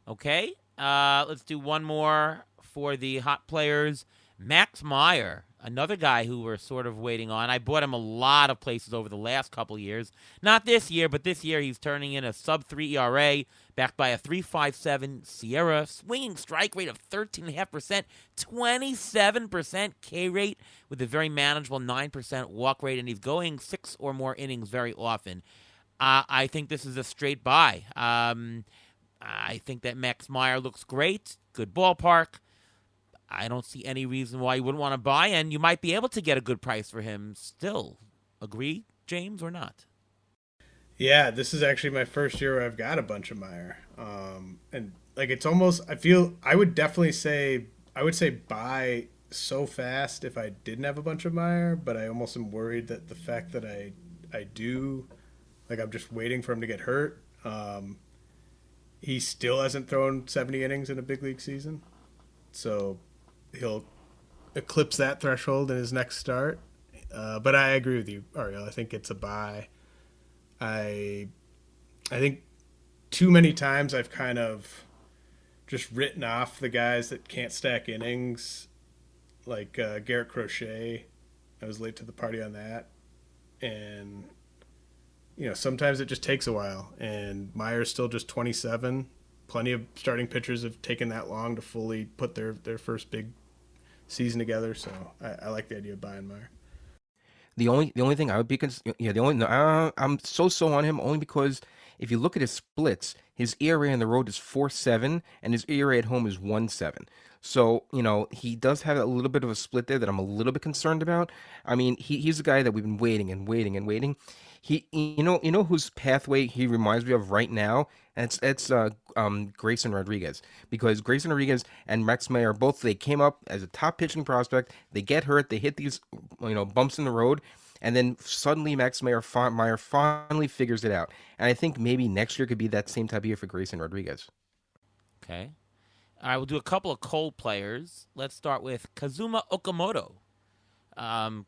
Okay. Let's do one more for the hot players. Max Meyer, another guy who we're sort of waiting on. I bought him a lot of places over the last couple of years. Not this year, but this year he's turning in a sub-3 ERA, backed by a 3.57 Sierra, swinging strike rate of 13.5%, 27% K rate with a very manageable 9% walk rate, and he's going 6 or more innings very often. I think this is a straight buy. I think that Max Meyer looks great, good ballpark. I don't see any reason why you wouldn't want to buy, and you might be able to get a good price for him still. Agree, James, or not? Yeah, this is actually my first year where I've got a bunch of Meyer. And like it's almost I would say buy so fast if I didn't have a bunch of Meyer, but I almost am worried that the fact that I do, like I'm just waiting for him to get hurt. He still hasn't thrown 70 innings in a big league season. So he'll eclipse that threshold in his next start. But I agree with you, Ariel. I think it's a buy. I think too many times I've kind of just written off the guys that can't stack innings, like Garrett Crochet. I was late to the party on that. And, sometimes it just takes a while. And Meyer's still just 27. Plenty of starting pitchers have taken that long to fully put their first big season together. So I like the idea of buying Meyer. The only thing I would be I'm so on him only because if you look at his splits, his ERA on the road is 4.7 and his ERA at home is 1.7. So, he does have a little bit of a split there that I'm a little bit concerned about. I mean, he's a guy that we've been waiting. He, whose pathway he reminds me of right now? And it's Grayson Rodriguez, because Grayson Rodriguez and Max Meyer they came up as a top pitching prospect. They get hurt, they hit these bumps in the road, and then suddenly Max Meyer finally figures it out. And I think maybe next year could be that same type of year for Grayson Rodriguez. Okay. All right, we'll do a couple of cold players. Let's start with Kazuma Okamoto,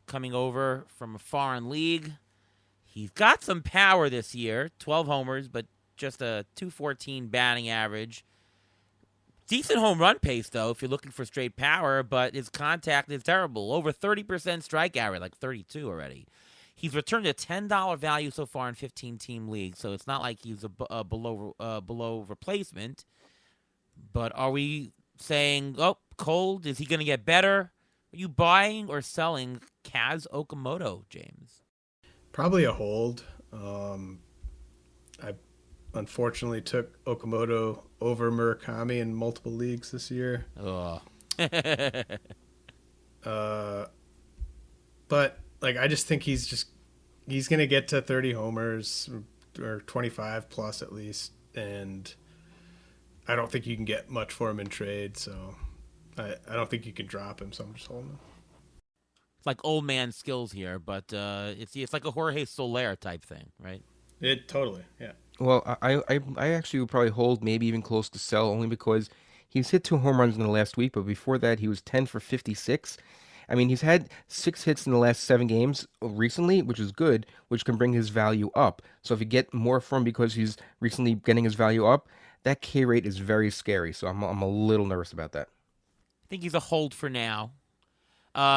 coming over from a foreign league. He's got some power this year, 12 homers, but just a 214 batting average. Decent home run pace, though, if you're looking for straight power, but his contact is terrible. Over 30% strikeout rate, like 32 already. He's returned a $10 value so far in 15-team leagues, so it's not like he's a below replacement. But are we saying, cold, is he going to get better? Are you buying or selling Kaz Okamoto, James? Probably a hold. I unfortunately took Okamoto over Murakami in multiple leagues this year. Oh. Uh, but like I just think he's gonna get to 30 homers or 25 plus at least, and I don't think you can get much for him in trade. So I don't think you can drop him. So I'm just holding him. It's like old man skills here, but it's like a Jorge Soler type thing, right? It totally, yeah. Well, I actually would probably hold, maybe even close to sell, only because he's hit 2 home runs in the last week, but before that he was 10 for 56. I mean, he's had 6 hits in the last 7 games recently, which is good, which can bring his value up. So if you get more from him because he's recently getting his value up, that K rate is very scary. So I'm a little nervous about that. I think he's a hold for now.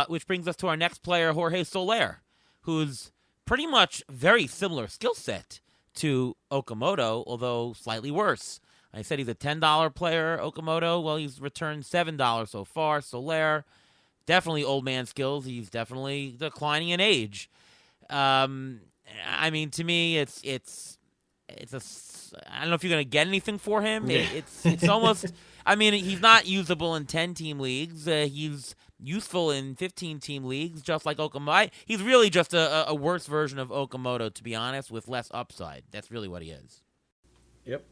Which brings us to our next player, Jorge Soler, who's pretty much very similar skill set to Okamoto, although slightly worse. I said he's a $10 player, Okamoto. Well, he's returned $7 so far. Soler, definitely old man skills. He's definitely declining in age. I mean, to me, it's a. I don't know if you're gonna get anything for him. Yeah. It's almost. I mean, he's not usable in 10-team leagues. He's useful in 15-team leagues, just like Okamoto. He's really just a worse version of Okamoto, to be honest, with less upside. That's really what he is. Yep.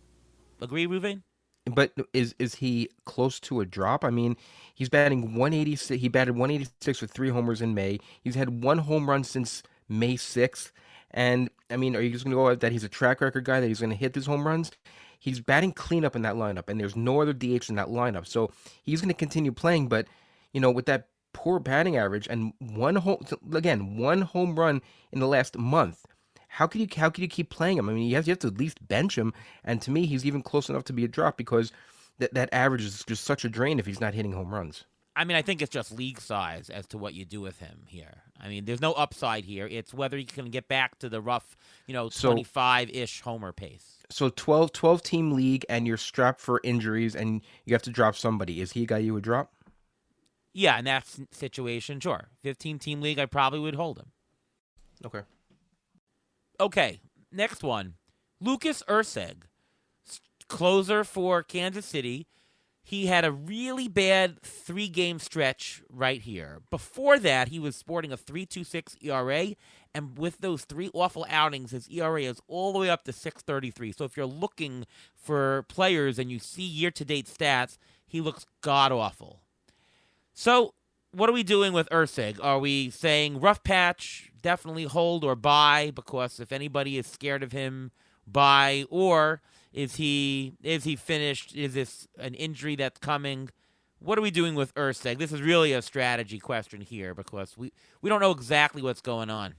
Agree, Ruvain? But is he close to a drop? I mean, he's batting 186. He batted 186 with 3 homers in May. He's had 1 home run since May 6th. And I mean, are you just going to go out that he's a track record guy, that he's going to hit his home runs? He's batting cleanup in that lineup, and there's no other DH in that lineup. So he's going to continue playing. But with that poor batting average and 1 home run in the last month. How could you keep playing him? I mean, you have to at least bench him. And to me, he's even close enough to be a drop because that average is just such a drain if he's not hitting home runs. I mean, I think it's just league size as to what you do with him here. I mean, there's no upside here. It's whether he can get back to the rough, 25-ish homer pace. So 12 team league, and you're strapped for injuries, and you have to drop somebody. Is he a guy you would drop? Yeah, in that situation, sure. 15-team league, I probably would hold him. Okay. Okay, next one. Lucas Erceg, closer for Kansas City. He had a really bad 3-game stretch right here. Before that, he was sporting a 3.26 ERA, and with those 3 awful outings, his ERA is all the way up to 6.33. So if you're looking for players and you see year-to-date stats, he looks god-awful. So what are we doing with Erceg? Are we saying rough patch, definitely hold or buy? Because if anybody is scared of him, buy. Or is he finished? Is this an injury that's coming? What are we doing with Erceg? This is really a strategy question here because we don't know exactly what's going on.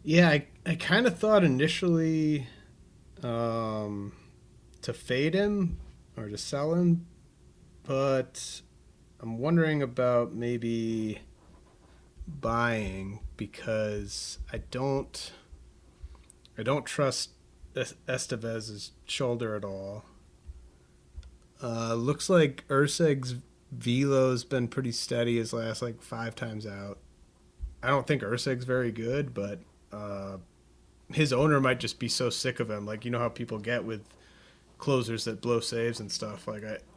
Yeah, I kind of thought initially to fade him or to sell him, but I'm wondering about maybe buying because I don't trust Estevez's shoulder at all. Looks like Erceg's velo's been pretty steady his last 5 times out. I don't think Erceg's very good, but his owner might just be so sick of him. How people get with closers that blow saves and stuff.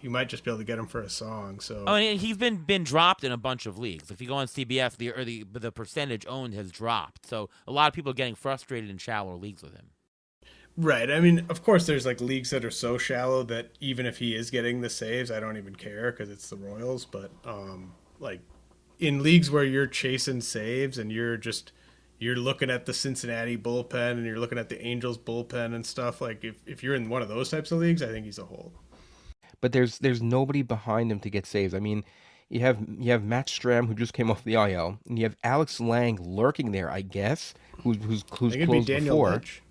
You might just be able to get him for a song. So and he's been dropped in a bunch of leagues. If you go on CBS, the percentage owned has dropped. So a lot of people are getting frustrated in shallower leagues with him. Right. I mean, of course, there's leagues that are so shallow that even if he is getting the saves, I don't even care because it's the Royals. But in leagues where you're chasing saves and you're looking at the Cincinnati bullpen and you're looking at the Angels bullpen and stuff, if you're in one of those types of leagues, I think he's a hold. But there's nobody behind him to get saves. I mean, you have Matt Strahm, who just came off the IL, and you have Alex Lang lurking there, I guess, who's closed before. Lynch.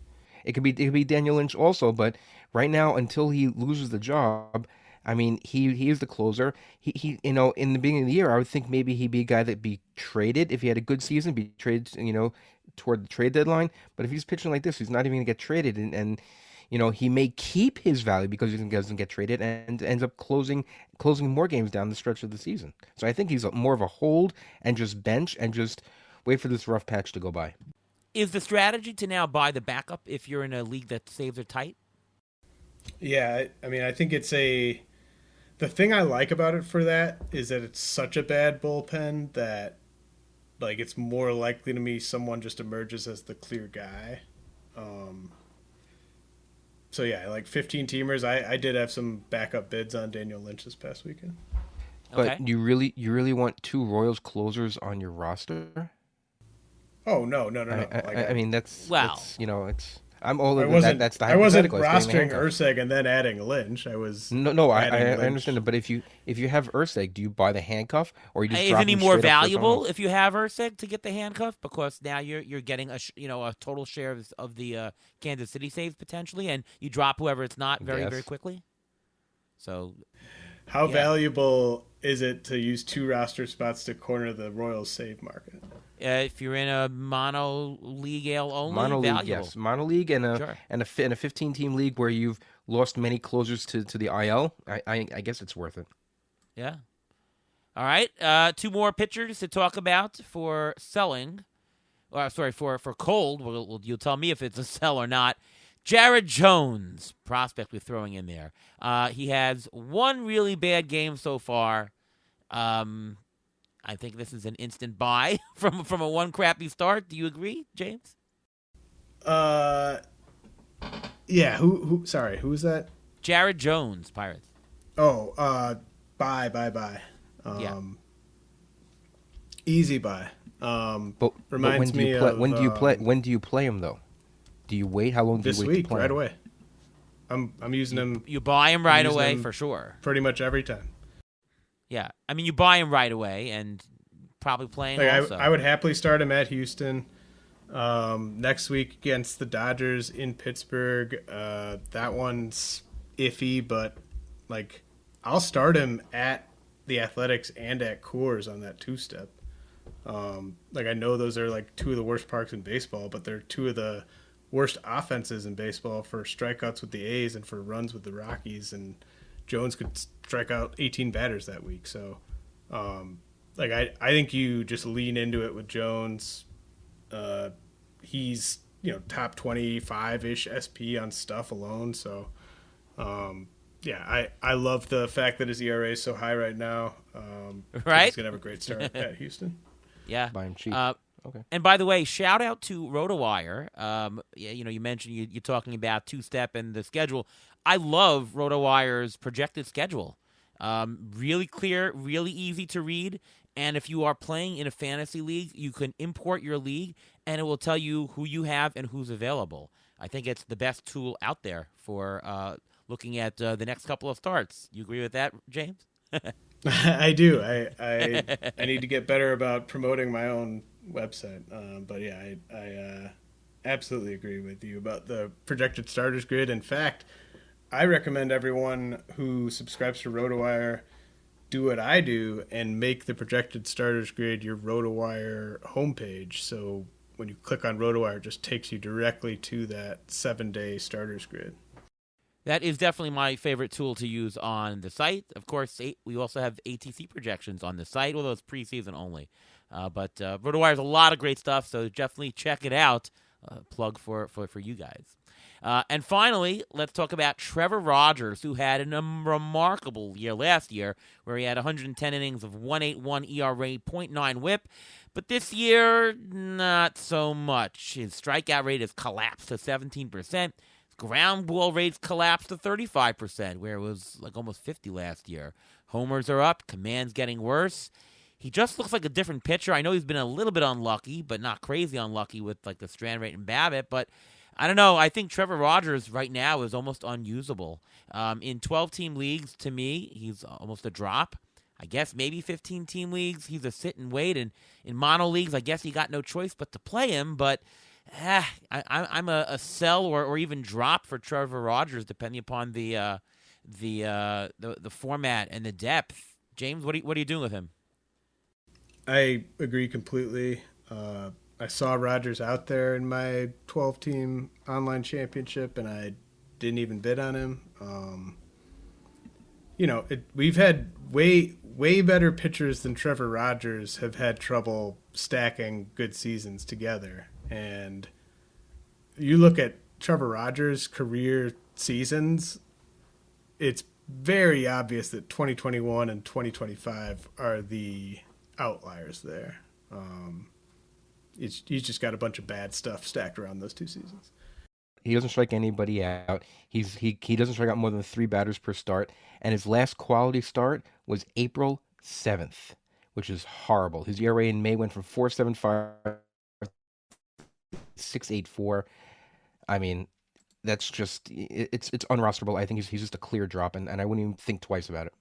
It could be Daniel Lynch also, but right now, until he loses the job, I mean, he is the closer. He in the beginning of the year, I would think maybe he'd be a guy that'd be traded if he had a good season, be traded, toward the trade deadline. But if he's pitching like this, he's not even gonna get traded, and he may keep his value because he doesn't get traded and ends up closing more games down the stretch of the season. So I think he's more of a hold and just bench and just wait for this rough patch to go by. Is the strategy to now buy the backup if you're in a league that saves are tight? Yeah, I mean, I think the thing I like about it for that is that it's such a bad bullpen that like it's more likely to me someone just emerges as the clear guy. Um, so yeah, like 15 teamers. I did have some backup bids on Daniel Lynch this past weekend. Okay. But you really want two Royals closers on your roster? Oh no, no, no, I no! Like I mean that's Well, it's I'm all I over that. wasn't That's the I wasn't hypothetical. I was getting the rostering handcuff. Urseg and then adding Lynch. I was No, adding I understand Lynch. it, but if you have Urseg, do you buy the handcuff or you just isn't drop he him more straight up for someone valuable else? if you have Ursig to get the handcuff because now you're getting a total share of the Kansas City saves potentially, and you drop whoever it's not very very Yes. quickly. So How yeah, valuable is it to use two roster spots to corner the Royals save market? if you're in a mono league ale only, Mono league, valuable. yes. Mono league and Sure. a 15 team league where you've lost many closers to the IL. I guess it's worth it. Yeah. All right. Two more pitchers to talk about for selling. Or sorry, for cold. You'll tell me if it's a sell or not. Jared Jones, prospect we're throwing in there. He has one really bad game so far. I think this is an instant buy from a one crappy start. Do you agree, James? Uh, yeah. Who? Sorry, who was that? Jared Jones, Pirates. Oh, buy. Yeah. Easy buy. But when Reminds do you me play? of When do you play him though? Do you wait? How long do you this wait week to play right him? away. I'm using him You buy him right using away him for sure. pretty much every time. Yeah. I mean, you buy him right away and probably playing Like also. I would happily start him at Houston. Next week against the Dodgers in Pittsburgh. That one's iffy, but like I'll start him at the Athletics and at Coors on that two-step. Like I know those are like two of the worst parks in baseball, but they're two of the worst offenses in baseball for strikeouts with the A's and for runs with the Rockies. And Jones could strike out 18 batters that week. So, like I think you just lean into it with Jones. He's top 25 ish SP on stuff alone. So, yeah, I love the fact that his ERA is so high right now. Right? He's gonna have a great start at Houston. Yeah. Buy him cheap. Okay. And by the way, shout out to RotoWire. You mentioned you're talking about two-step and the schedule. I love RotoWire's projected schedule. Really clear, really easy to read. And if you are playing in a fantasy league, you can import your league, and it will tell you who you have and who's available. I think it's the best tool out there for looking at the next couple of starts. You agree with that, James? I do. I need to get better about promoting my own website. But yeah, I absolutely agree with you about the projected starters grid. In fact, I recommend everyone who subscribes to RotoWire do what I do and make the projected starters grid your RotoWire homepage. So when you click on RotoWire, it just takes you directly to that 7-day starters grid. That is definitely my favorite tool to use on the site. Of course, we also have ATC projections on the site, although it's preseason only. But RotoWire has a lot of great stuff, so definitely check it out. Plug for you guys. And finally, let's talk about Trevor Rogers, who had a remarkable year last year, where he had 110 innings of 1.81 ERA, .9 WHIP. But this year, not so much. His strikeout rate has collapsed to 17%. Ground ball rates collapsed to 35%, where it was like almost 50 last year. Homers are up. Command's getting worse. He just looks like a different pitcher. I know he's been a little bit unlucky, but not crazy unlucky with like the strand rate and BABIP. But I don't know. I think Trevor Rogers right now is almost unusable. In 12-team leagues, to me, he's almost a drop. I guess maybe 15-team leagues, he's a sit and wait. And in mono leagues, I guess you got no choice but to play him. But I'm a sell or even drop for Trevor Rogers, depending upon the format and the depth. James, what are you doing with him? I agree completely. I saw Rogers out there in my 12-team online championship, and I didn't even bid on him. We've had way better pitchers than Trevor Rogers have had trouble stacking good seasons together. And you look at Trevor Rogers' career seasons, it's very obvious that 2021 and 2025 are the outliers there. He's just got a bunch of bad stuff stacked around those 2 seasons. He doesn't strike anybody out. He doesn't strike out more than 3 batters per start, and his last quality start was April 7th, which is horrible. His ERA in May went from 4.75 to 6.84. I mean, that's just it's unrosterable. I think he's just a clear drop, and I wouldn't even think twice about it.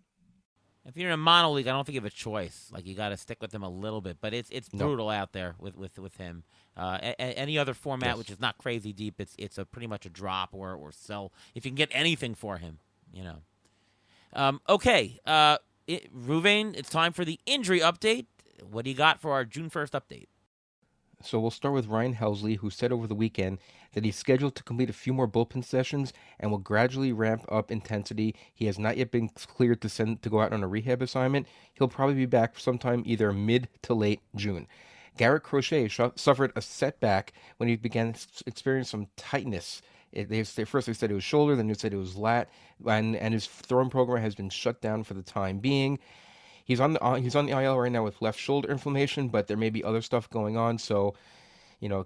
If you're in a mono league, I don't think you have a choice. Like, you got to stick with him a little bit, but it's brutal out there with him. Any other format, Yes. which is not crazy deep, it's a pretty much a drop or sell if you can get anything for him. Okay, Ruvain, it's time for the injury update. What do you got for our June 1st update? So we'll start with Ryan Helsley, who said over the weekend that he's scheduled to complete a few more bullpen sessions and will gradually ramp up intensity. He has not yet been cleared to go out on a rehab assignment. He'll probably be back sometime either mid to late June. Garrett Crochet suffered a setback when he began experiencing some tightness. First they said it was shoulder, then they said it was lat, and his throwing program has been shut down for the time being. He's on the IL right now with left shoulder inflammation, but there may be other stuff going on. So,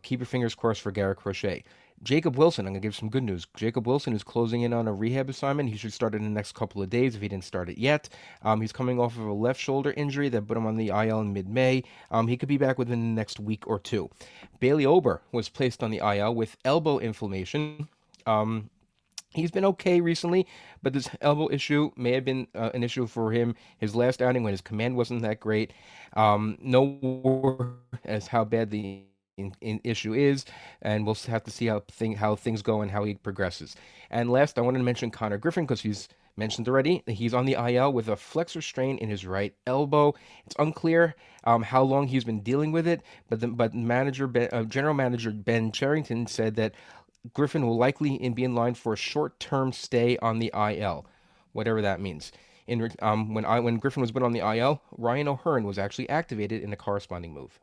keep your fingers crossed for Garrett Crochet. Jacob Wilson, I'm going to give some good news. Jacob Wilson is closing in on a rehab assignment. He should start it in the next couple of days if he didn't start it yet. He's coming off of a left shoulder injury that put him on the IL in mid-May. He could be back within the next week or 2. Bailey Ober was placed on the IL with elbow inflammation. He's been okay recently, but this elbow issue may have been an issue for him his last outing when his command wasn't that great. No word as how bad the issue is, and we'll have to see how things go and how he progresses. And last, I wanted to mention Connor Griffin because he's mentioned already. He's on the IL with a flexor strain in his right elbow. It's unclear how long he's been dealing with it, but general manager Ben Cherington said that Griffin will likely be in line for a short-term stay on the IL, whatever that means. When Griffin was put on the IL, Ryan O'Hearn was actually activated in a corresponding move.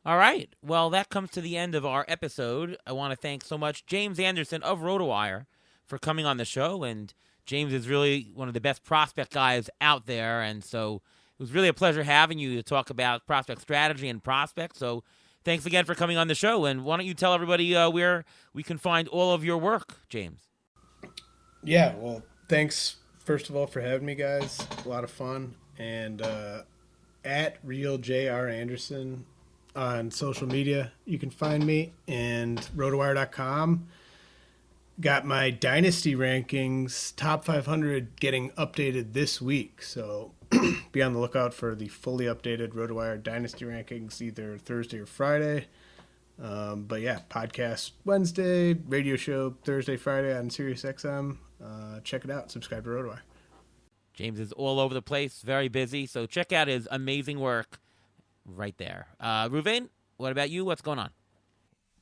All right. Well, that comes to the end of our episode. I want to thank so much James Anderson of RotoWire for coming on the show. And James is really one of the best prospect guys out there. And so it was really a pleasure having you to talk about prospect strategy and prospects. So thanks again for coming on the show. And why don't you tell everybody where we can find all of your work, James? Yeah, well, thanks, first of all, for having me, guys. A lot of fun. And at Real J.R. Anderson on social media, you can find me. And rotowire.com. Got my Dynasty rankings, top 500, getting updated this week. So be on the lookout for the fully updated RotoWire Dynasty rankings either Thursday or Friday. But yeah, podcast Wednesday, radio show Thursday, Friday on SiriusXM. Check it out. Subscribe to RotoWire. James is all over the place, very busy. So check out his amazing work right there. Ruvain, what about you? What's going on?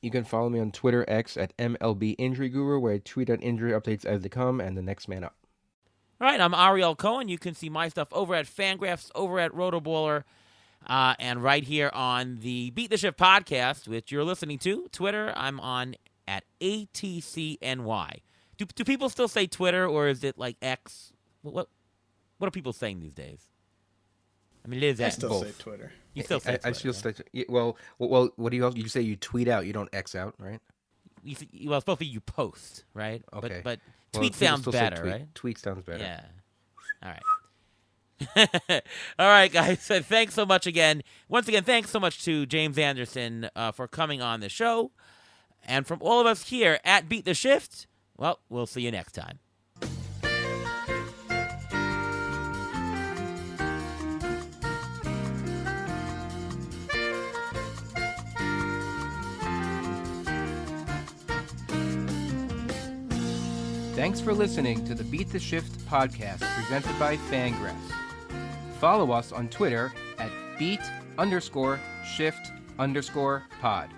You can follow me on Twitter X at MLB Injury Guru, where I tweet out injury updates as they come and the next man up. All right, I'm Ariel Cohen. You can see my stuff over at Fangraphs, over at Rotoballer, and right here on the Beat the Shift podcast, which you're listening to. Twitter, I'm on at ATCNY. Do people still say Twitter, or is it like X? What are people saying these days? I mean, it is I X. still say Both. Twitter. You still say Twitter. I still say, well, what do you say? You tweet out, you don't X out, right? Well, it's supposed to be you post, right? Okay. But Well, tweet people sounds still say better, tweet. right? Tweet sounds better. Yeah. All right. All right, guys. So thanks so much again. Once again, thanks so much to James Anderson for coming on the show. And from all of us here at Beat the Shift, well, we'll see you next time. Thanks for listening to the Beat the Shift podcast presented by Fangraphs. Follow us on Twitter at beat_shift_pod.